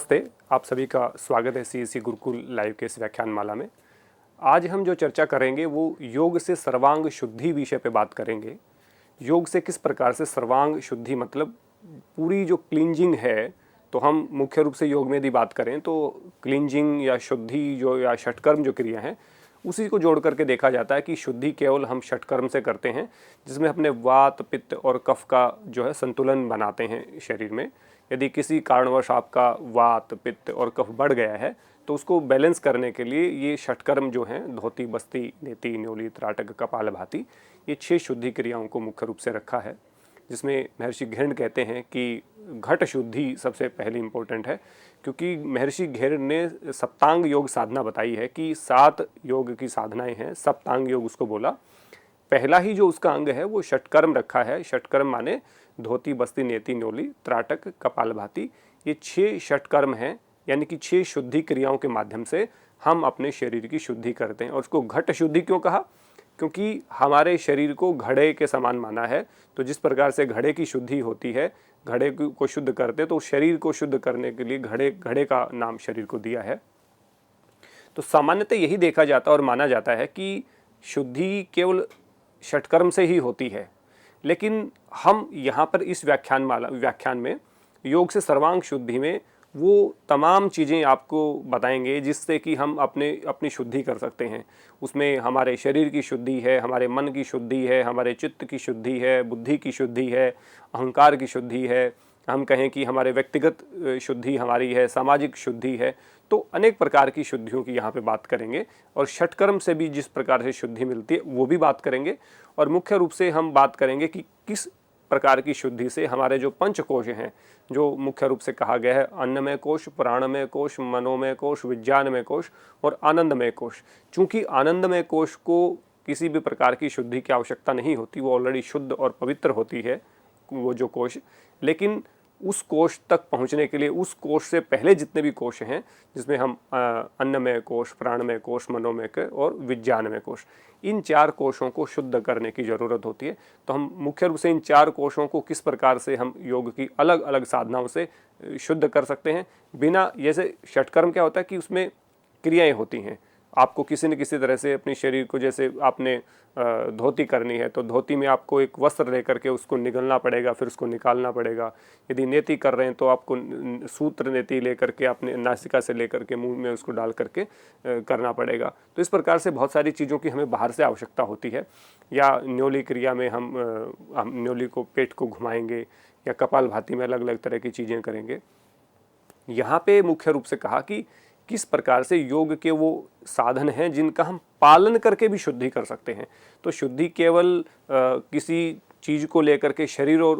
नमस्ते, आप सभी का स्वागत है सीईसी गुरुकुल लाइव के इस व्याख्यान माला में। आज हम जो चर्चा करेंगे वो योग से सर्वांग शुद्धि विषय पे बात करेंगे। योग से किस प्रकार से सर्वांग शुद्धि मतलब पूरी जो क्लींजिंग है, तो हम मुख्य रूप से योग में यदि बात करें तो क्लींजिंग या शुद्धि जो या षटकर्म जो क्रिया हैं उसी को जोड़ करके देखा जाता है कि शुद्धि केवल हम षटकर्म से करते हैं, जिसमें अपने वात पित्त और कफ का जो है संतुलन बनाते हैं शरीर में। यदि किसी कारणवश आपका वात पित्त और कफ बढ़ गया है तो उसको बैलेंस करने के लिए ये षटकर्म जो हैं धोती बस्ती नेति न्योली त्राटक कपालभाति, ये 6 शुद्धि क्रियाओं को मुख्य रूप से रखा है, जिसमें महर्षि घेरण कहते हैं कि घट शुद्धि सबसे पहले इम्पोर्टेंट है, क्योंकि महर्षि घेरण ने सप्तांग योग साधना बताई है कि 7 योग की साधनाएं हैं, सप्तांग योग उसको बोला। पहला ही जो उसका अंग है वो षटकर्म रखा है। षटकर्म माने धोती बस्ती नेति न्योली त्राटक कपालभाति, ये 6 षटकर्म हैं, यानी कि 6 शुद्धि क्रियाओं के माध्यम से हम अपने शरीर की शुद्धि करते हैं। और उसको घट शुद्धि क्यों कहा? क्योंकि हमारे शरीर को घड़े के समान माना है। तो जिस प्रकार से घड़े की शुद्धि होती है, घड़े को शुद्ध करते, तो शरीर को शुद्ध करने के लिए घड़े का नाम शरीर को दिया है। तो सामान्यतः यही देखा जाता और माना जाता है कि शुद्धि केवल षटकर्म से ही होती है, लेकिन हम यहाँ पर इस व्याख्यान में योग से सर्वांग शुद्धि में वो तमाम चीज़ें आपको बताएंगे जिससे कि हम अपनी शुद्धि कर सकते हैं। उसमें हमारे शरीर की शुद्धि है, हमारे मन की शुद्धि है, हमारे चित्त की शुद्धि है, बुद्धि की शुद्धि है, अहंकार की शुद्धि है, हम कहें कि हमारे व्यक्तिगत शुद्धि हमारी है, सामाजिक शुद्धि है। तो अनेक प्रकार की शुद्धियों की यहाँ पे बात करेंगे और षटकर्म से भी जिस प्रकार से शुद्धि मिलती है वो भी बात करेंगे। और मुख्य रूप से हम बात करेंगे कि किस प्रकार की शुद्धि से हमारे जो पंचकोश हैं, जो मुख्य रूप से कहा गया है अन्नमय कोश, प्राणमय कोश, मनोमय कोश, विज्ञानमय कोश और आनंदमय कोश। चूँकि आनंदमय कोश को किसी भी प्रकार की शुद्धि की आवश्यकता नहीं होती, वो ऑलरेडी शुद्ध और पवित्र होती है वो जो कोश, लेकिन उस कोश तक पहुंचने के लिए उस कोश से पहले जितने भी कोश हैं, जिसमें हम अन्नमय कोश, प्राणमय कोश, मनोमय कोश और विज्ञानमय कोश, इन 4 कोशों को शुद्ध करने की ज़रूरत होती है। तो हम मुख्य रूप से इन 4 कोशों को किस प्रकार से हम योग की अलग अलग साधनाओं से शुद्ध कर सकते हैं बिना, जैसे षटकर्म क्या होता है कि उसमें क्रियाएं होती हैं, आपको किसी न किसी तरह से अपने शरीर को, जैसे आपने धोती करनी है तो धोती में आपको एक वस्त्र लेकर के उसको निगलना पड़ेगा, फिर उसको निकालना पड़ेगा। यदि नेति कर रहे हैं तो आपको सूत्र नेति लेकर के अपने नासिका से लेकर के मुंह में उसको डाल करके करना पड़ेगा। तो इस प्रकार से बहुत सारी चीज़ों की हमें बाहर से आवश्यकता होती है। या न्योली क्रिया में हम न्योली को, पेट को घुमाएंगे, या कपालभाति में अलग अलग तरह की चीज़ें करेंगे। यहाँ पे मुख्य रूप से कहा कि किस प्रकार से योग के वो साधन हैं जिनका हम पालन करके भी शुद्धि कर सकते हैं। तो शुद्धि केवल किसी चीज़ को लेकर के शरीर और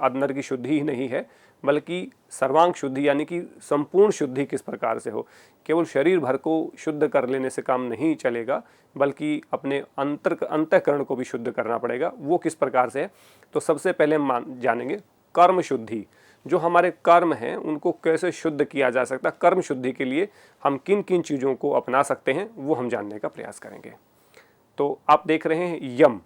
अंदर की शुद्धि ही नहीं है, बल्कि सर्वांग शुद्धि यानी कि संपूर्ण शुद्धि किस प्रकार से हो। केवल शरीर भर को शुद्ध कर लेने से काम नहीं चलेगा, बल्कि अपने अंतःकरण को भी शुद्ध करना पड़ेगा। वो किस प्रकार से है? तो सबसे पहले हम जानेंगे कर्म शुद्धि। जो हमारे कर्म हैं उनको कैसे शुद्ध किया जा सकता है, कर्म शुद्धि के लिए हम किन किन चीज़ों को अपना सकते हैं, वो हम जानने का प्रयास करेंगे। तो आप देख रहे हैं यम।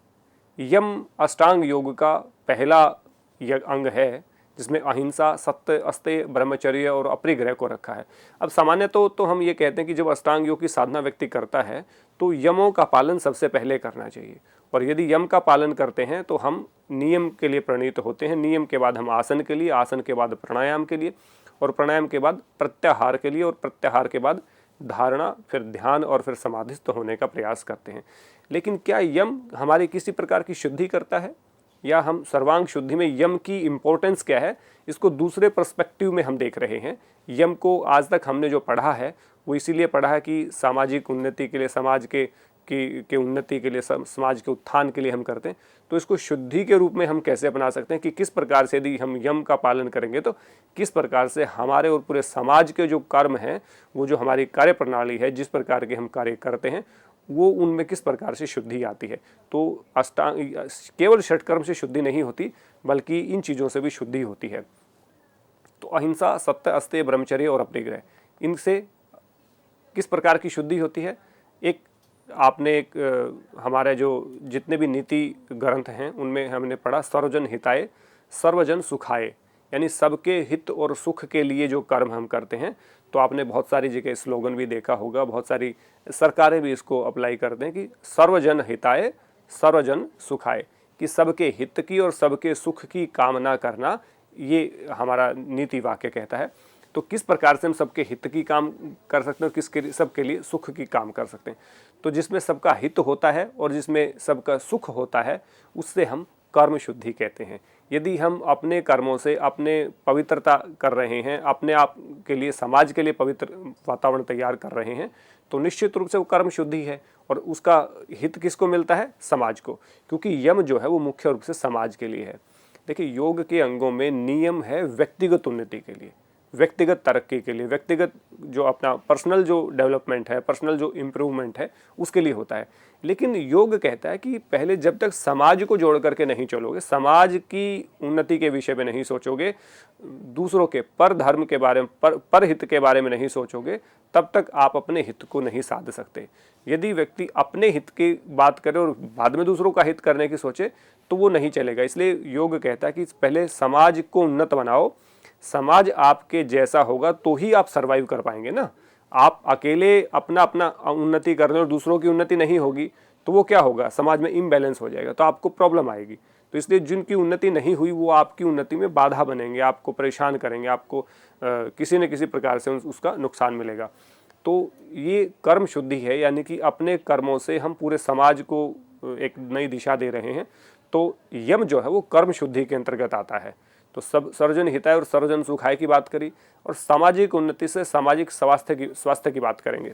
यम अष्टांग योग का पहला अंग है, जिसमें अहिंसा, सत्य, अस्तेय, ब्रह्मचर्य और अपरिग्रह को रखा है। अब सामान्य तो हम ये कहते हैं कि जब अष्टांग योग की साधना व्यक्ति करता है तो यमों का पालन सबसे पहले करना चाहिए। और यदि यम का पालन करते हैं तो हम नियम के लिए प्रणीत होते हैं। नियम के बाद हम आसन के लिए, आसन के बाद प्राणायाम के लिए, और प्राणायाम के बाद प्रत्याहार के लिए, और प्रत्याहार के बाद धारणा, फिर ध्यान और फिर समाधिस्थ होने का प्रयास करते हैं। लेकिन क्या यम हमारी किसी प्रकार की शुद्धि करता है, या हम सर्वांग शुद्धि में यम की इम्पोर्टेंस क्या है, इसको दूसरे पर्सपेक्टिव में हम देख रहे हैं। यम को आज तक हमने जो पढ़ा है वो इसीलिए पढ़ा है कि सामाजिक उन्नति के लिए, समाज के उन्नति के लिए, समाज के उत्थान के लिए हम करते हैं। तो इसको शुद्धि के रूप में हम कैसे अपना सकते हैं कि किस प्रकार से यदि हम यम का पालन करेंगे तो किस प्रकार से हमारे और पूरे समाज के जो कर्म हैं, वो जो हमारी कार्य प्रणाली है, जिस प्रकार के हम कार्य करते हैं, वो उनमें किस प्रकार से शुद्धि आती है। तो अष्टांग केवल षटकर्म से शुद्धि नहीं होती, बल्कि इन चीज़ों से भी शुद्धि होती है। तो अहिंसा, सत्य, अस्तेय, ब्रह्मचर्य और अपरिग्रह, इनसे किस प्रकार की शुद्धि होती है? हमारे जो जितने भी नीति ग्रंथ हैं उनमें हमने पढ़ा सर्वजन हिताय सर्वजन सुखाय, यानी सबके हित और सुख के लिए जो कर्म हम करते हैं। तो आपने बहुत सारी जगह स्लोगन भी देखा होगा, बहुत सारी सरकारें भी इसको अप्लाई करते हैं कि सर्वजन हिताय सर्वजन सुखाय, कि सबके हित की और सबके सुख की कामना करना, ये हमारा नीति वाक्य कहता है। तो किस प्रकार से हम सबके हित की काम कर सकते हैं और किसके सबके लिए सुख की काम कर सकते हैं। तो जिसमें सबका हित होता है और जिसमें सबका सुख होता है उससे हम कर्म शुद्धि कहते हैं। यदि हम अपने कर्मों से अपने पवित्रता कर रहे हैं, अपने आप के लिए समाज के लिए पवित्र वातावरण तैयार कर रहे हैं, तो निश्चित रूप से वो कर्म शुद्धि है। और उसका हित किसको मिलता है? समाज को, क्योंकि यम जो है वो मुख्य रूप से समाज के लिए है। देखिए, योग के अंगों में नियम है व्यक्तिगत उन्नति के लिए, व्यक्तिगत तरक्की के लिए, व्यक्तिगत जो अपना पर्सनल जो डेवलपमेंट है, पर्सनल जो इम्प्रूवमेंट है, उसके लिए होता है। लेकिन योग कहता है कि पहले जब तक समाज को जोड़ करके नहीं चलोगे, समाज की उन्नति के विषय में नहीं सोचोगे, दूसरों के पर धर्म के बारे में, पर हित के बारे में नहीं सोचोगे, तब तक आप अपने हित को नहीं साध सकते। यदि व्यक्ति अपने हित की बात करे और बाद में दूसरों का हित करने की सोचे तो वो नहीं चलेगा। इसलिए योग कहता है कि पहले समाज को उन्नत बनाओ, समाज आपके जैसा होगा तो ही आप सरवाइव कर पाएंगे ना। आप अकेले अपना अपना उन्नति कर रहे हो और दूसरों की उन्नति नहीं होगी तो वो क्या होगा? समाज में इम्बैलेंस हो जाएगा, तो आपको प्रॉब्लम आएगी। तो इसलिए जिनकी उन्नति नहीं हुई वो आपकी उन्नति में बाधा बनेंगे, आपको परेशान करेंगे, आपको किसी न किसी प्रकार से उसका नुकसान मिलेगा। तो ये कर्म शुद्धि है, यानी कि अपने कर्मों से हम पूरे समाज को एक नई दिशा दे रहे हैं। तो यम जो है वो कर्म शुद्धि के अंतर्गत आता है। तो सब सर्वजन हिताय और सर्वजन सुखाय की बात करी, और सामाजिक उन्नति से सामाजिक स्वास्थ्य की बात करेंगे।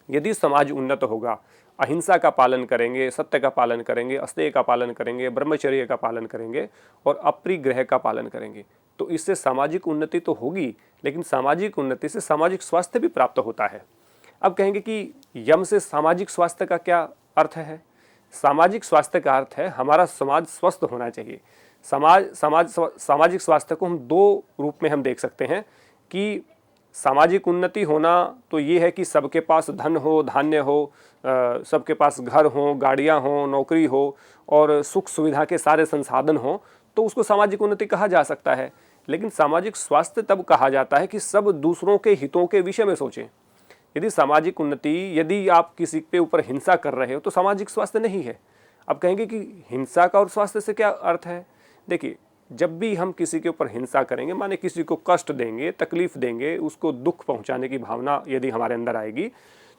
यदि समाज उन्नत होगा, अहिंसा का पालन करेंगे, सत्य का पालन करेंगे, अस्तेय का पालन करेंगे, ब्रह्मचर्य का पालन करेंगे और अपरिग्रह का पालन करेंगे, तो इससे सामाजिक उन्नति तो होगी, लेकिन सामाजिक उन्नति से सामाजिक स्वास्थ्य भी प्राप्त होता है। अब कहेंगे कि यम से सामाजिक स्वास्थ्य का क्या अर्थ है? सामाजिक स्वास्थ्य का अर्थ है हमारा समाज स्वस्थ होना चाहिए। सामाजिक स्वास्थ्य को हम दो रूप में हम देख सकते हैं कि सामाजिक उन्नति होना तो ये है कि सबके पास धन हो, धान्य हो, सबके पास घर हो, गाड़ियां हो, नौकरी हो और सुख सुविधा के सारे संसाधन हो, तो उसको सामाजिक उन्नति कहा जा सकता है। लेकिन सामाजिक स्वास्थ्य तब कहा जाता है कि सब दूसरों के हितों के विषय में सोचें। यदि सामाजिक उन्नति, यदि आप किसी के ऊपर हिंसा कर रहे हो तो सामाजिक स्वास्थ्य नहीं है। अब कहेंगे कि हिंसा का और स्वास्थ्य से क्या अर्थ है? देखिए, जब भी हम किसी के ऊपर हिंसा करेंगे, माने किसी को कष्ट देंगे, तकलीफ देंगे, उसको दुख पहुंचाने की भावना यदि हमारे अंदर आएगी,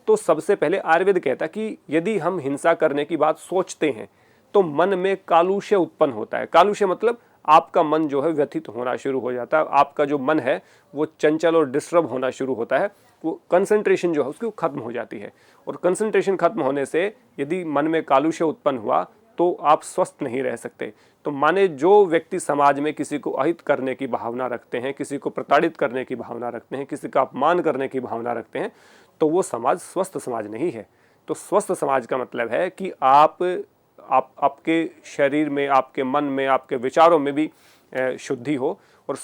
तो सबसे पहले आयुर्वेद कहता है कि यदि हम हिंसा करने की बात सोचते हैं तो मन में कालुष्य उत्पन्न होता है। कालुष्य मतलब आपका मन जो है व्यथित होना शुरू हो जाता है, आपका जो मन है वो चंचल और डिस्टर्ब होना शुरू होता है, वो कंसंट्रेशन जो है उसकी खत्म हो जाती है। और कंसंट्रेशन खत्म होने से यदि मन में कालुष्य उत्पन्न हुआ तो आप स्वस्थ नहीं रह सकते। तो माने जो व्यक्ति समाज में किसी को अहित करने की भावना रखते हैं, किसी को प्रताड़ित करने की भावना रखते हैं, किसी का अपमान करने की भावना रखते हैं, तो वो समाज स्वस्थ समाज नहीं है। तो स्वस्थ समाज का मतलब है कि आपके शरीर में, आपके मन में, आपके विचारों में भी शुद्धि हो। और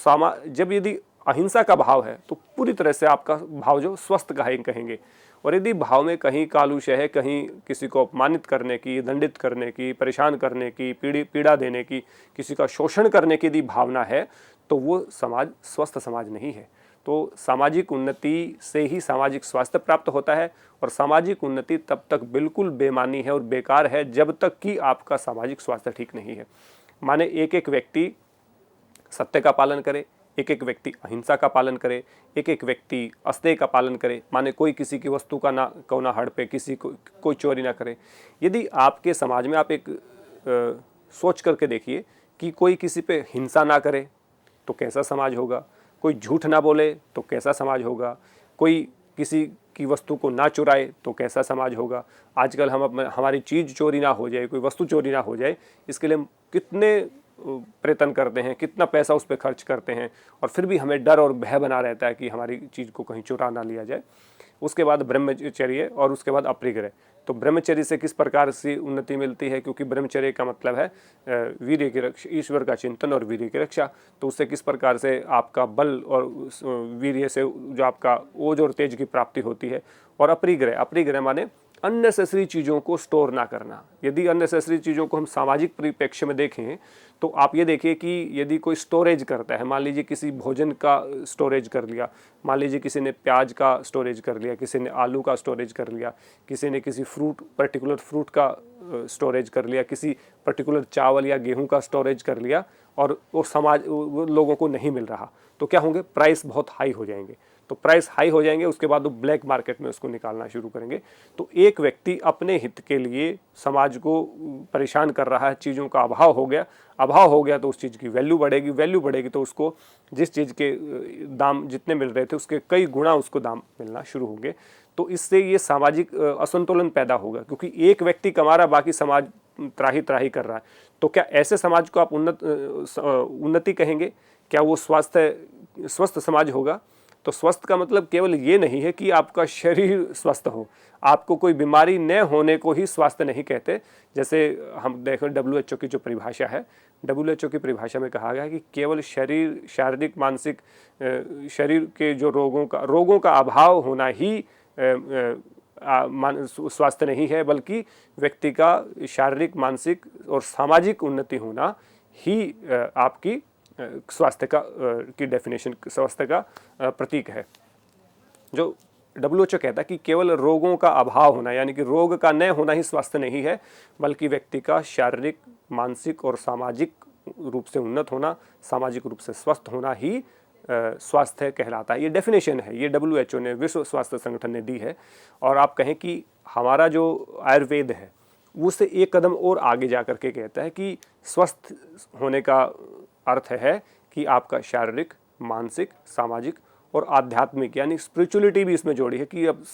जब यदि अहिंसा का भाव है तो पूरी तरह से आपका भाव जो स्वस्थ कहेंगे। और यदि भाव में कहीं कालुष्य है, कहीं किसी को अपमानित करने की, दंडित करने की, परेशान करने की, पीड़ा देने की, किसी का शोषण करने की यदि भावना है, तो वो समाज स्वस्थ समाज नहीं है। तो सामाजिक उन्नति से ही सामाजिक स्वास्थ्य प्राप्त होता है, और सामाजिक उन्नति तब तक बिल्कुल बेमानी है और बेकार है जब तक कि आपका सामाजिक स्वास्थ्य ठीक नहीं है। माने एक एक व्यक्ति सत्य का पालन करे, एक एक व्यक्ति अहिंसा का पालन करे, एक एक व्यक्ति अस्तेय का पालन करे, माने कोई किसी की वस्तु का ना कोना हड़पे, किसी को कोई चोरी ना करे। यदि आपके समाज में आप एक सोच करके देखिए कि कोई किसी पे हिंसा ना करे तो कैसा समाज होगा, कोई झूठ ना बोले तो कैसा समाज होगा, कोई किसी की वस्तु को ना चुराए तो कैसा समाज होगा। आजकल हमारी चीज़ चोरी ना हो जाए, कोई वस्तु चोरी ना हो जाए, इसके लिए हम कितने प्रयत्न करते हैं, कितना पैसा उस पर खर्च करते हैं, और फिर भी हमें डर और भय बना रहता है कि हमारी चीज़ को कहीं चुरा ना लिया जाए। उसके बाद ब्रह्मचर्य और उसके बाद अपरिग्रह। तो ब्रह्मचर्य से किस प्रकार से उन्नति मिलती है? क्योंकि ब्रह्मचर्य का मतलब है वीर्य की रक्षा, ईश्वर का चिंतन और वीर्य की रक्षा। तो उससे किस प्रकार से आपका बल और वीर्य से जो आपका ओज और तेज की प्राप्ति होती है। और अपरिग्रह माने अननेसेसरी चीज़ों को स्टोर ना करना। यदि अननेसेसरी चीज़ों को हम सामाजिक परिप्रेक्ष्य में देखें तो आप ये देखिए कि यदि कोई स्टोरेज करता है, मान लीजिए किसी भोजन का स्टोरेज कर लिया, मान लीजिए किसी ने प्याज का स्टोरेज कर लिया, किसी ने आलू का स्टोरेज कर लिया, किसी ने किसी पर्टिकुलर फ्रूट का स्टोरेज कर लिया, किसी पर्टिकुलर चावल या गेहूं का स्टोरेज कर लिया, और वो लोगों को नहीं मिल रहा, तो क्या होंगे, प्राइस बहुत हाई हो जाएंगे। तो प्राइस हाई हो जाएंगे, उसके बाद वो ब्लैक मार्केट में उसको निकालना शुरू करेंगे। तो एक व्यक्ति अपने हित के लिए समाज को परेशान कर रहा है, चीज़ों का अभाव हो गया तो उस चीज़ की वैल्यू बढ़ेगी तो उसको जिस चीज़ के दाम जितने मिल रहे थे उसके कई गुना उसको दाम मिलना शुरू होंगे। तो इससे ये सामाजिक असंतुलन पैदा होगा, क्योंकि एक व्यक्ति कमा रहा, बाकी समाज त्राही त्राही कर रहा है। तो क्या ऐसे समाज को आप उन्नति कहेंगे? क्या वो स्वस्थ समाज होगा? तो स्वस्थ का मतलब केवल ये नहीं है कि आपका शरीर स्वस्थ हो, आपको कोई बीमारी न होने को ही स्वास्थ्य नहीं कहते। जैसे हम देखें WHO की जो परिभाषा है, WHO की परिभाषा में कहा गया है कि केवल शारीरिक मानसिक शरीर के जो रोगों का अभाव होना ही स्वास्थ्य नहीं है, बल्कि व्यक्ति का शारीरिक मानसिक और सामाजिक उन्नति होना ही आपकी स्वास्थ्य की डेफिनेशन, स्वास्थ्य का प्रतीक है। जो WHO कहता है कि केवल रोगों का अभाव होना, यानी कि रोग का न होना ही स्वास्थ्य नहीं है, बल्कि व्यक्ति का शारीरिक मानसिक और सामाजिक रूप से उन्नत होना, सामाजिक रूप से स्वस्थ होना ही स्वास्थ्य कहलाता है। ये डेफिनेशन है, ये WHO ने, विश्व स्वास्थ्य संगठन ने दी है। और आप कहें कि हमारा जो आयुर्वेद है उससे एक कदम और आगे जा कर के कहता है कि स्वस्थ होने का अर्थ है कि आपका शारीरिक, मानसिक, सामाजिक और आध्यात्मिक, यानी स्पिरिचुअलिटी भी इसमें जोड़ी है कि अब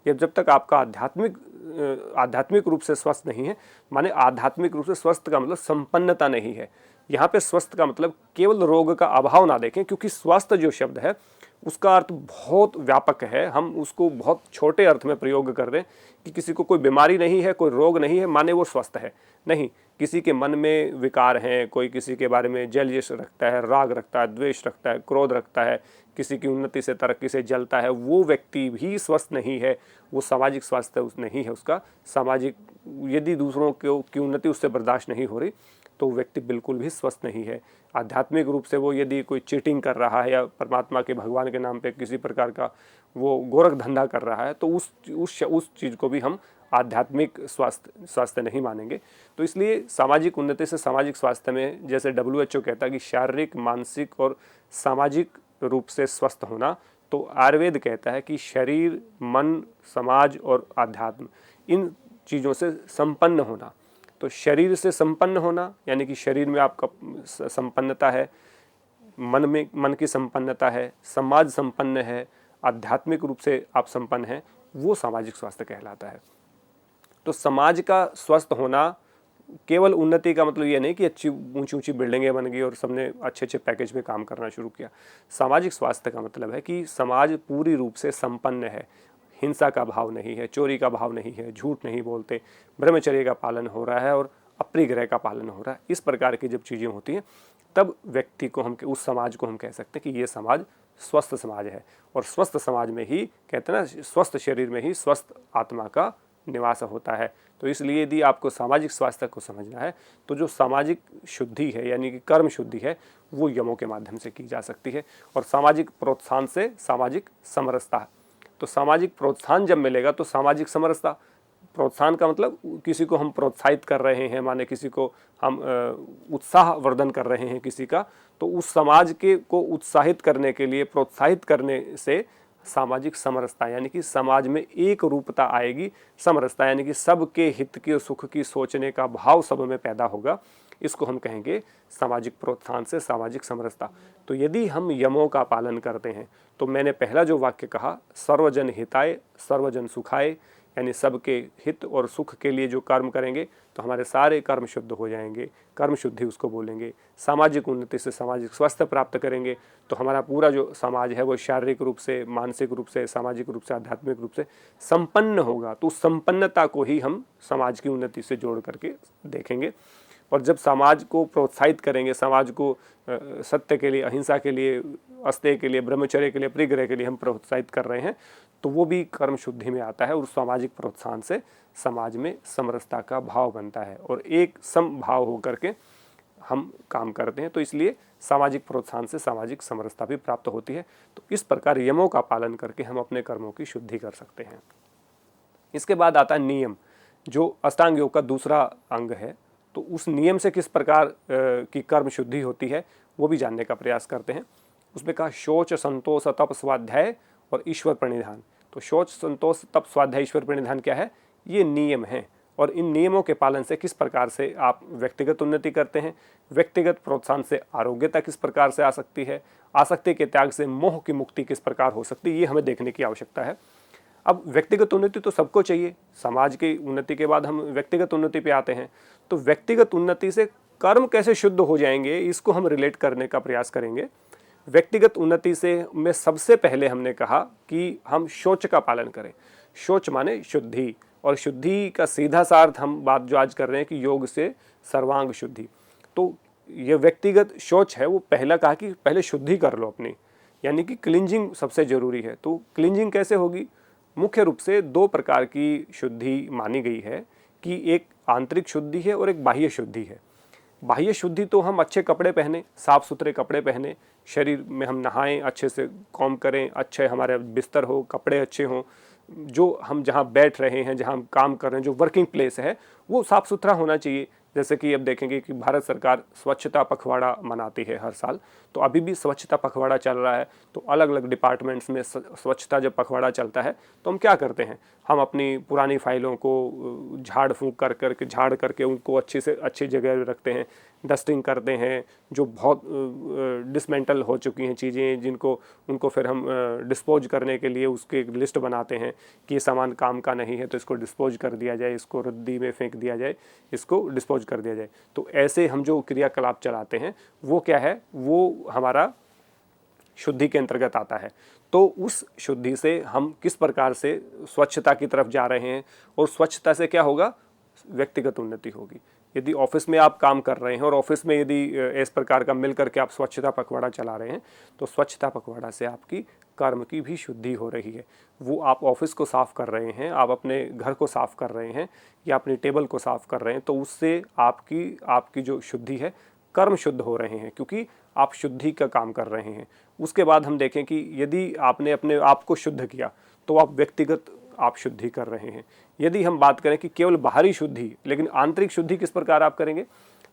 जब तक आपका आध्यात्मिक रूप से स्वस्थ नहीं है, माने आध्यात्मिक रूप से स्वस्थ का मतलब संपन्नता नहीं है। यहाँ पे स्वस्थ का मतलब केवल रोग का अभाव ना देखें, क्योंकि स्वास्थ्य जो शब्द है उसका अर्थ बहुत व्यापक है। हम उसको बहुत छोटे अर्थ में प्रयोग कर दें कि किसी को कोई बीमारी नहीं है, कोई रोग नहीं है, माने वो स्वस्थ है। नहीं, किसी के मन में विकार हैं, कोई किसी के बारे में जलजिस रखता है, राग रखता है, द्वेष रखता है, क्रोध रखता है, किसी की उन्नति से तरक्की से जलता है, वो व्यक्ति भी स्वस्थ नहीं है। वो सामाजिक स्वास्थ्य नहीं है उसका। सामाजिक, यदि दूसरों की उन्नति उससे बर्दाश्त नहीं हो रही तो व्यक्ति बिल्कुल भी स्वस्थ नहीं है। आध्यात्मिक रूप से वो यदि कोई चीटिंग कर रहा है या परमात्मा के, भगवान के नाम पे किसी प्रकार का वो गोरख धंधा कर रहा है, तो उस चीज़ को भी हम आध्यात्मिक स्वास्थ्य नहीं मानेंगे। तो इसलिए सामाजिक उन्नति से सामाजिक स्वास्थ्य में, जैसे WHO कहता है कि शारीरिक, मानसिक और सामाजिक रूप से स्वस्थ होना, तो आयुर्वेद कहता है कि शरीर, मन, समाज और आध्यात्म, इन चीज़ों से संपन्न होना। तो शरीर से संपन्न होना यानी कि शरीर में आपका संपन्नता है, मन की संपन्नता है, समाज संपन्न है, आध्यात्मिक रूप से आप संपन्न हैं, वो सामाजिक स्वास्थ्य कहलाता है। तो समाज का स्वस्थ होना, केवल उन्नति का मतलब ये नहीं कि अच्छी ऊंची ऊंची बिल्डिंगें बन गई और सबने अच्छे अच्छे पैकेज में काम करना शुरू किया। सामाजिक स्वास्थ्य का मतलब है कि समाज पूरी रूप से संपन्न है, हिंसा का भाव नहीं है, चोरी का भाव नहीं है, झूठ नहीं बोलते, ब्रह्मचर्य का पालन हो रहा है और अपरिग्रह का पालन हो रहा है। इस प्रकार की जब चीज़ें होती हैं तब व्यक्ति को हम, उस समाज को हम कह सकते हैं कि ये समाज स्वस्थ समाज है। और स्वस्थ समाज में ही, कहते हैं ना, स्वस्थ शरीर में ही स्वस्थ आत्मा का निवास होता है। तो इसलिए यदि आपको सामाजिक स्वास्थ्य को समझना है तो जो सामाजिक शुद्धि है यानी कि कर्म शुद्धि है वो यमों के माध्यम से की जा सकती है। और सामाजिक प्रोत्साहन से सामाजिक समरसता, तो सामाजिक प्रोत्साहन जब मिलेगा तो सामाजिक समरसता। प्रोत्साहन का मतलब किसी को हम प्रोत्साहित कर रहे हैं, माने किसी को हम उत्साह वर्धन कर रहे हैं किसी का, तो उस समाज के को उत्साहित करने के लिए, प्रोत्साहित करने से सामाजिक समरसता यानी कि समाज में एक रूपता आएगी। समरसता यानी कि सबके हित के सुख की सोचने का भाव सब में पैदा होगा। इसको हम कहेंगे सामाजिक प्रोत्साहन से सामाजिक समरसता। तो यदि हम यमों का पालन करते हैं तो मैंने पहला जो वाक्य कहा, सर्वजन हिताय सर्वजन सुखाय, यानी सबके हित और सुख के लिए जो कर्म करेंगे तो हमारे सारे कर्म शुद्ध हो जाएंगे, कर्म शुद्धि उसको बोलेंगे। सामाजिक उन्नति से सामाजिक स्वास्थ्य प्राप्त करेंगे तो हमारा पूरा जो समाज है वो शारीरिक रूप से, मानसिक रूप से, सामाजिक रूप से, आध्यात्मिक रूप से संपन्न होगा। तो उस संपन्नता को ही हम समाज की उन्नति से जोड़ करके देखेंगे। और जब समाज को प्रोत्साहित करेंगे, समाज को सत्य के लिए, अहिंसा के लिए, अस्तेय के लिए, ब्रह्मचर्य के लिए, परिग्रह के लिए हम प्रोत्साहित कर रहे हैं, तो वो भी कर्म शुद्धि में आता है और सामाजिक प्रोत्साहन से समाज में समरसता का भाव बनता है और एक समभाव होकर के हम काम करते हैं। तो इसलिए सामाजिक प्रोत्साहन से सामाजिक समरसता भी प्राप्त होती है। तो इस प्रकार यमों का पालन करके हम अपने कर्मों की शुद्धि कर सकते हैं। इसके बाद आता है नियम, जो अष्टांग योग का दूसरा अंग है। तो उस नियम से किस प्रकार की कर्म शुद्धि होती है वो भी जानने का प्रयास करते हैं। उसमें कहा शौच, संतोष, तप, स्वाध्याय और ईश्वर प्रणिधान। तो शौच, संतोष, तप, स्वाध्याय, ईश्वर प्रणिधान क्या है? ये नियम हैं और इन नियमों के पालन से किस प्रकार से आप व्यक्तिगत उन्नति करते हैं, व्यक्तिगत प्रोत्साहन से आरोग्यता किस प्रकार से आ सकती है, आसक्ति के त्याग से मोह की मुक्ति किस प्रकार हो सकती है, ये हमें देखने की आवश्यकता है। अब व्यक्तिगत उन्नति तो सबको चाहिए, समाज की उन्नति के बाद हम व्यक्तिगत उन्नति पे आते हैं। तो व्यक्तिगत उन्नति से कर्म कैसे शुद्ध हो जाएंगे, इसको हम रिलेट करने का प्रयास करेंगे। व्यक्तिगत उन्नति से में सबसे पहले हमने कहा कि हम शौच का पालन करें। शौच माने शुद्धि, और शुद्धि का सीधा सा अर्थ हम बात जो आज कर रहे हैं कि योग से सर्वांग शुद्धि। तो ये व्यक्तिगत शौच है, वो पहला कहा कि पहले शुद्धि कर लो अपनी, यानी कि क्लींजिंग सबसे जरूरी है। तो क्लींजिंग कैसे होगी? मुख्य रूप से दो प्रकार की शुद्धि मानी गई है कि एक आंतरिक शुद्धि है और एक बाह्य शुद्धि है। बाह्य शुद्धि तो हम अच्छे कपड़े पहने, साफ सुथरे कपड़े पहने, शरीर में हम नहाएं, अच्छे से कॉम्ब करें, अच्छे हमारे बिस्तर हो, कपड़े अच्छे हों, जो हम जहाँ बैठ रहे हैं, जहाँ हम काम कर रहे हैं, जो वर्किंग प्लेस है वो साफ़ सुथरा होना चाहिए। जैसे कि अब देखेंगे कि भारत सरकार स्वच्छता पखवाड़ा मनाती है हर साल, तो अभी भी स्वच्छता पखवाड़ा चल रहा है। तो अलग अलग डिपार्टमेंट्स में स्वच्छता जब पखवाड़ा चलता है तो हम क्या करते हैं, हम अपनी पुरानी फाइलों को झाड़ फूंक झाड़ करके उनको अच्छे से अच्छी जगह रखते हैं, डस्टिंग करते हैं। जो बहुत डिसमेंटल हो चुकी हैं चीज़ें, जिनको उनको फिर हम डिस्पोज करने के लिए उसकी एक लिस्ट बनाते हैं कि ये सामान काम का नहीं है तो इसको डिस्पोज कर दिया जाए, इसको रद्दी में फेंक दिया जाए, इसको डिस्पोज कर दिया जाए। तो ऐसे हम जो क्रियाकलाप चलाते हैं वो क्या है, वो हमारा शुद्धि के अंतर्गत आता है। तो उस शुद्धि से हम किस प्रकार से स्वच्छता की तरफ जा रहे हैं, और स्वच्छता से क्या होगा, व्यक्तिगत उन्नति होगी। यदि ऑफिस में आप काम कर रहे हैं और ऑफिस में यदि इस प्रकार का मिल करके आप स्वच्छता पखवाड़ा चला रहे हैं, तो स्वच्छता पखवाड़ा से आपकी कर्म की भी शुद्धि हो रही है। वो आप ऑफिस को साफ़ कर रहे हैं, आप अपने घर को साफ़ कर रहे हैं या अपनी टेबल को साफ़ कर रहे हैं, तो उससे आपकी जो शुद्धि है, कर्म शुद्ध हो रहे हैं, क्योंकि आप शुद्धि का काम कर रहे हैं। उसके बाद हम देखें कि यदि आपने अपने आप को शुद्ध किया तो आप व्यक्तिगत आप शुद्धि कर रहे हैं। यदि हम बात करें कि केवल बाहरी शुद्धि, लेकिन आंतरिक शुद्धि किस प्रकार आप करेंगे?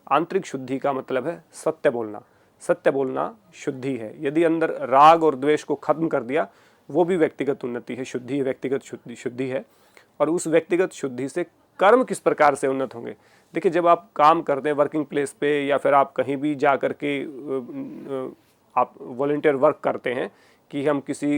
आंतरिक शुद्धि का मतलब है सत्य बोलना। सत्य बोलना शुद्धि है। यदि अंदर राग और द्वेष को खत्म कर दिया, वो भी व्यक्तिगत उन्नति है, शुद्धि, व्यक्तिगत शुद्धि है। और उस व्यक्तिगत शुद्धि से कर्म किस प्रकार से उन्नत होंगे? देखिए, जब आप काम करते हैं वर्किंग प्लेस पे या फिर आप कहीं भी जा कर के आप वॉलंटियर वर्क करते हैं कि हम किसी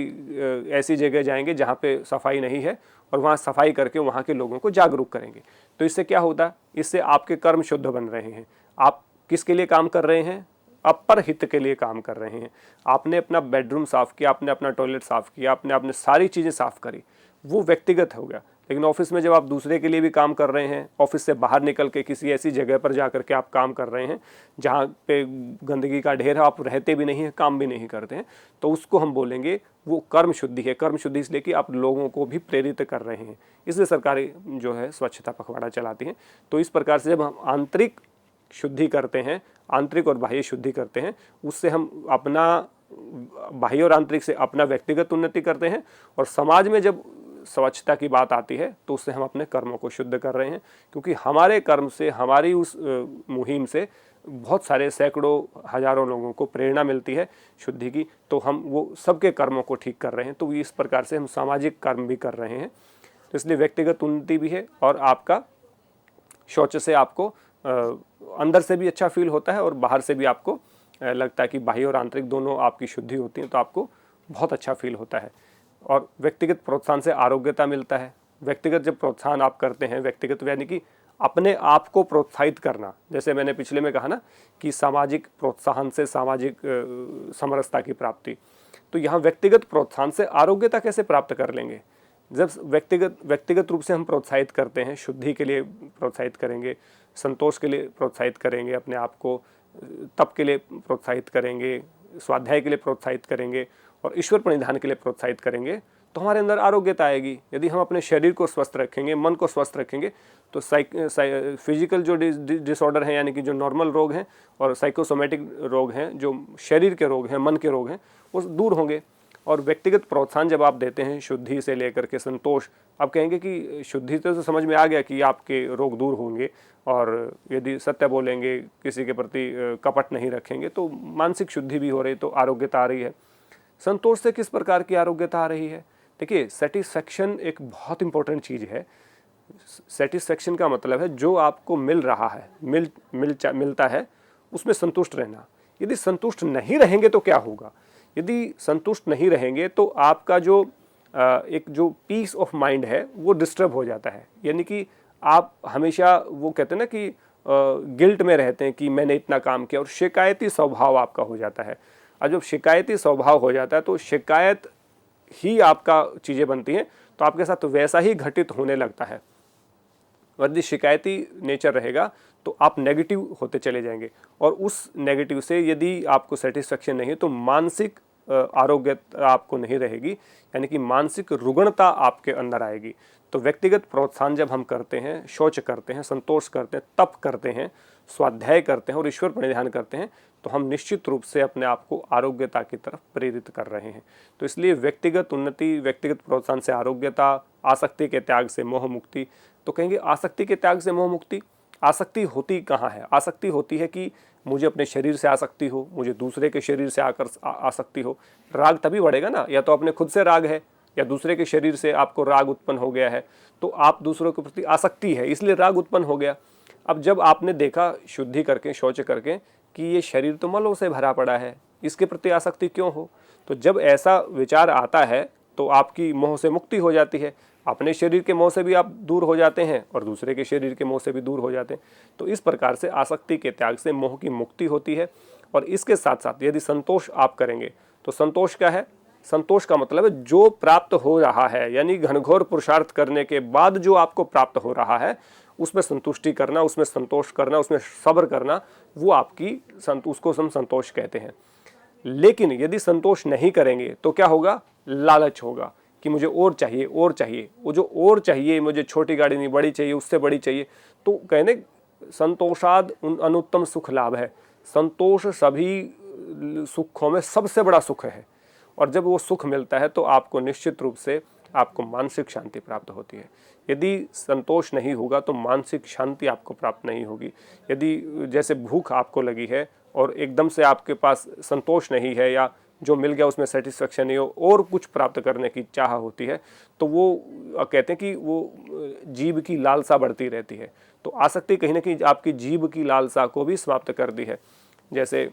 ऐसी जगह जाएंगे जहाँ पे सफाई नहीं है और वहाँ सफाई करके वहाँ के लोगों को जागरूक करेंगे, तो इससे क्या होता है? इससे आपके कर्म शुद्ध बन रहे हैं। आप किसके लिए काम कर रहे हैं? अपर हित के लिए काम कर रहे हैं। आपने अपना बेडरूम साफ़ किया, आपने अपना टॉयलेट साफ़ किया, आपने सारी चीज़ें साफ़ करी, वो व्यक्तिगत हो गया। लेकिन ऑफिस में जब आप दूसरे के लिए भी काम कर रहे हैं, ऑफिस से बाहर निकल के किसी ऐसी जगह पर जा कर के आप काम कर रहे हैं जहाँ पे गंदगी का ढेर है, आप रहते भी नहीं हैं, काम भी नहीं करते हैं, तो उसको हम बोलेंगे वो कर्म शुद्धि है। कर्म शुद्धि इसलिए कि आप लोगों को भी प्रेरित कर रहे हैं, इसलिए सरकारें जो है स्वच्छता पखवाड़ा चलाती हैं। तो इस प्रकार से जब हम आंतरिक शुद्धि करते हैं, आंतरिक और बाह्य शुद्धि करते हैं, उससे हम अपना बाह्य और आंतरिक से अपना व्यक्तिगत उन्नति करते हैं, और समाज में जब स्वच्छता की बात आती है तो उससे हम अपने कर्मों को शुद्ध कर रहे हैं, क्योंकि हमारे कर्म से, हमारी उस मुहिम से बहुत सारे सैकड़ों हजारों लोगों को प्रेरणा मिलती है शुद्धि की, तो हम वो सबके कर्मों को ठीक कर रहे हैं। तो इस प्रकार से हम सामाजिक कर्म भी कर रहे हैं। तो इसलिए व्यक्तिगत उन्नति भी है, और आपका शौच से आपको अंदर से भी अच्छा फील होता है और बाहर से भी आपको लगता है कि बाह्य और आंतरिक दोनों आपकी शुद्धि होती है, तो आपको बहुत अच्छा फील होता है। और व्यक्तिगत प्रोत्साहन से आरोग्यता मिलता है। व्यक्तिगत जब प्रोत्साहन आप करते हैं, व्यक्तिगत यानी कि अपने आप को प्रोत्साहित करना, जैसे मैंने पिछले में कहा ना कि सामाजिक प्रोत्साहन से सामाजिक समरसता की प्राप्ति, तो यहाँ व्यक्तिगत प्रोत्साहन से आरोग्यता कैसे प्राप्त कर लेंगे? जब व्यक्तिगत रूप से हम प्रोत्साहित करते हैं, शुद्धि के लिए प्रोत्साहित करेंगे, संतोष के लिए प्रोत्साहित करेंगे, अपने आप को तप के लिए प्रोत्साहित करेंगे, स्वाध्याय के लिए प्रोत्साहित करेंगे और ईश्वर प्रणिधान के लिए प्रोत्साहित करेंगे, तो हमारे अंदर आरोग्यता आएगी। यदि हम अपने शरीर को स्वस्थ रखेंगे, मन को स्वस्थ रखेंगे, तो फिजिकल जो डिसऑर्डर हैं यानी कि जो नॉर्मल रोग हैं और साइकोसोमेटिक रोग हैं, जो शरीर के रोग हैं, मन के रोग हैं, वो दूर होंगे। और व्यक्तिगत प्रोत्साहन जब आप देते हैं शुद्धि से लेकर के संतोष, आप कहेंगे कि शुद्धि तो समझ में आ गया कि आपके रोग दूर होंगे, और यदि सत्य बोलेंगे, किसी के प्रति कपट नहीं रखेंगे, तो मानसिक शुद्धि भी हो रही, तो आरोग्यता आ रही है। संतोष से किस प्रकार की आरोग्यता आ रही है? देखिए, सेटिस्फैक्शन एक बहुत इंपॉर्टेंट चीज़ है। सेटिस्फैक्शन का मतलब है जो आपको मिल रहा है, मिलता है, उसमें संतुष्ट रहना। यदि संतुष्ट नहीं रहेंगे तो क्या होगा? यदि संतुष्ट नहीं रहेंगे तो आपका जो एक जो पीस ऑफ माइंड है वो डिस्टर्ब हो जाता है। यानी कि आप हमेशा, वो कहते हैं ना कि गिल्ट में रहते हैं कि मैंने इतना काम किया, और शिकायती स्वभाव आपका हो जाता है। और जब शिकायती स्वभाव हो जाता है तो शिकायत ही आपका चीज़ें बनती हैं, तो आपके साथ वैसा ही घटित होने लगता है। यदि शिकायती नेचर रहेगा तो आप नेगेटिव होते चले जाएंगे, और उस नेगेटिव से यदि आपको सेटिस्फेक्शन नहीं है तो मानसिक आरोग्यता आपको नहीं रहेगी, यानी कि मानसिक रुग्णता आपके अंदर आएगी। तो व्यक्तिगत प्रोत्साहन जब हम करते हैं, शौच करते हैं, संतोष करते हैं, तप करते हैं, स्वाध्याय करते हैं और ईश्वर प्रणिधान करते हैं, तो हम निश्चित रूप से अपने आप को आरोग्यता की तरफ प्रेरित कर रहे हैं। तो इसलिए व्यक्तिगत उन्नति, व्यक्तिगत प्रोत्साहन से आरोग्यता, आसक्ति के त्याग से मोह मुक्ति। तो कहेंगे आसक्ति के त्याग से मोह मुक्ति, आसक्ति होती कहाँ है? आसक्ति होती है कि मुझे अपने शरीर से आसक्ति हो, मुझे दूसरे के शरीर से आसक्ति हो। राग तभी बढ़ेगा ना, या तो अपने खुद से राग है या दूसरे के शरीर से आपको राग उत्पन्न हो गया है, तो आप दूसरों के प्रति आसक्ति है, इसलिए राग उत्पन्न हो गया। अब जब आपने देखा शुद्धि करके, शौच करके, कि ये शरीर तो मलों से भरा पड़ा है, इसके प्रति आसक्ति क्यों हो? तो जब ऐसा विचार आता है तो आपकी मोह से मुक्ति हो जाती है। अपने शरीर के मोह से भी आप दूर हो जाते हैं और दूसरे के शरीर के मोह से भी दूर हो जाते हैं। तो इस प्रकार से आसक्ति के त्याग से मोह की मुक्ति होती है। और इसके साथ साथ यदि संतोष आप करेंगे, तो संतोष क्या है? संतोष का मतलब है जो प्राप्त हो रहा है, यानी घनघोर पुरुषार्थ करने के बाद जो आपको प्राप्त हो रहा है, उसमें संतुष्टि करना, उसमें संतोष करना, उसमें सब्र करना, वो आपकी उसको हम संतोष कहते हैं। लेकिन यदि संतोष नहीं करेंगे तो क्या होगा? लालच होगा कि मुझे और चाहिए, और चाहिए। वो जो और चाहिए, मुझे छोटी गाड़ी नहीं, बड़ी चाहिए, उससे बड़ी चाहिए। तो कहने संतोषाद अनुत्तम सुख लाभ है। संतोष सभी सुखों में सबसे बड़ा सुख है, और जब वो सुख मिलता है तो आपको निश्चित रूप से आपको मानसिक शांति प्राप्त होती है। यदि संतोष नहीं होगा तो मानसिक शांति आपको प्राप्त नहीं होगी। यदि जैसे भूख आपको लगी है और एकदम से आपके पास संतोष नहीं है, या जो मिल गया उसमें सेटिस्फेक्शन नहीं हो, और कुछ प्राप्त करने की चाह होती है, तो वो कहते हैं कि वो जीभ की लालसा बढ़ती रहती है। तो आसक्ति कहीं ना कहीं आपकी जीभ की लालसा को भी समाप्त कर दी है। जैसे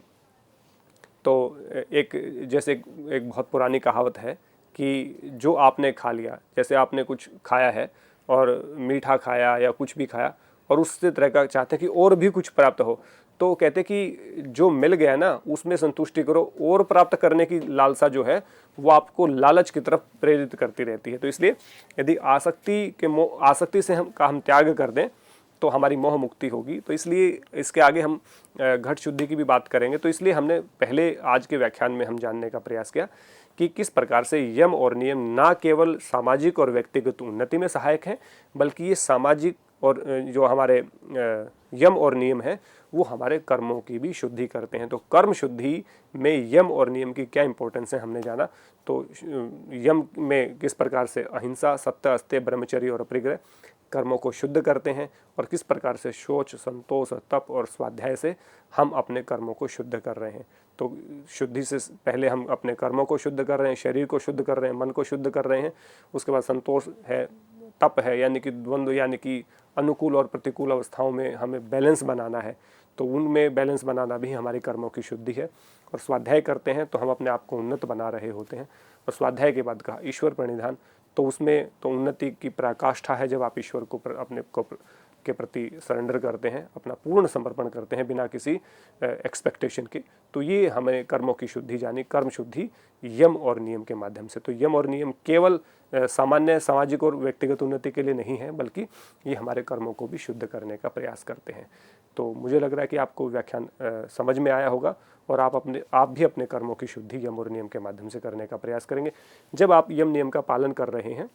एक बहुत पुरानी कहावत है कि जो आपने खा लिया, जैसे आपने कुछ खाया है और मीठा खाया या कुछ भी खाया, और उससे तरह का चाहते हैं कि और भी कुछ प्राप्त हो, तो कहते कि जो मिल गया ना उसमें संतुष्टि करो, और प्राप्त करने की लालसा जो है वो आपको लालच की तरफ प्रेरित करती रहती है। तो इसलिए यदि आसक्ति से हम त्याग कर दें तो हमारी मोह मुक्ति होगी। तो इसलिए इसके आगे हम घट शुद्धि की भी बात करेंगे। तो इसलिए हमने पहले आज के व्याख्यान में हम जानने का प्रयास किया कि किस प्रकार से यम और नियम ना केवल सामाजिक और व्यक्तिगत उन्नति में सहायक हैं, बल्कि ये सामाजिक और जो हमारे यम और नियम है वो हमारे कर्मों की भी शुद्धि करते हैं। तो कर्म शुद्धि में यम और नियम की क्या इंपॉर्टेंस है हमने जाना। तो यम में किस प्रकार से अहिंसा, सत्य, अस्तेय, ब्रह्मचर्य और अपरिग्रह कर्मों को शुद्ध करते हैं, और किस प्रकार से शौच, संतोष, तप और स्वाध्याय से हम अपने कर्मों को शुद्ध कर रहे हैं। तो शुद्धि से पहले हम अपने कर्मों को शुद्ध कर रहे हैं, शरीर को शुद्ध कर रहे हैं, मन को शुद्ध कर रहे हैं। उसके बाद संतोष है, तप है, यानी कि द्वंद्व, यानी कि अनुकूल और प्रतिकूल अवस्थाओं में हमें बैलेंस बनाना है, तो उनमें बैलेंस बनाना भी हमारी कर्मों की शुद्धि है। और स्वाध्याय करते हैं तो हम अपने आप को उन्नत बना रहे होते हैं। और स्वाध्याय के बाद कहा ईश्वर प्रणिधान, तो उसमें तो उन्नति की पराकाष्ठा है जब आप ईश्वर को अपने को के प्रति सरेंडर करते हैं, अपना पूर्ण समर्पण करते हैं बिना किसी एक्सपेक्टेशन के। तो ये हमें कर्मों की शुद्धि जानी, कर्म शुद्धि यम और नियम के माध्यम से। तो यम और नियम केवल सामान्य सामाजिक और व्यक्तिगत उन्नति के लिए नहीं है, बल्कि ये हमारे कर्मों को भी शुद्ध करने का प्रयास करते हैं। तो मुझे लग रहा है कि आपको व्याख्यान समझ में आया होगा और आप भी अपने कर्मों की शुद्धि यम और नियम के माध्यम से करने का प्रयास करेंगे। जब आप यम नियम का पालन कर रहे हैं,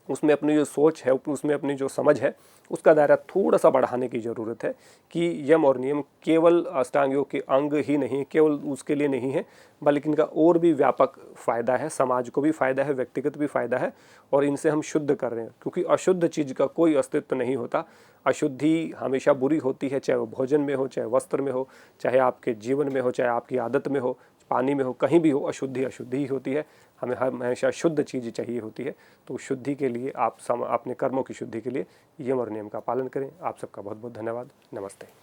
उसमें अपनी जो सोच है, उसमें अपनी जो समझ है, उसका दायरा थोड़ा सा बढ़ाने की ज़रूरत है कि यम और नियम केवल अष्टांग योग के अंग ही नहीं, केवल उसके लिए नहीं है, बल्कि इनका और भी व्यापक फ़ायदा है, समाज को भी फ़ायदा है, व्यक्तिगत भी फ़ायदा है, और इनसे हम शुद्ध कर रहे हैं। क्योंकि अशुद्ध चीज़ का कोई अस्तित्व नहीं होता। अशुद्धि हमेशा बुरी होती है, चाहे वो भोजन में हो, चाहे वस्त्र में हो, चाहे आपके जीवन में हो, चाहे आपकी आदत में हो, पानी में हो, कहीं भी हो, अशुद्धि अशुद्धि ही होती है। हमें हमेशा शुद्ध चीज़ चाहिए होती है। तो शुद्धि के लिए आप अपने कर्मों की शुद्धि के लिए यम और नियम का पालन करें। आप सबका बहुत बहुत धन्यवाद। नमस्ते।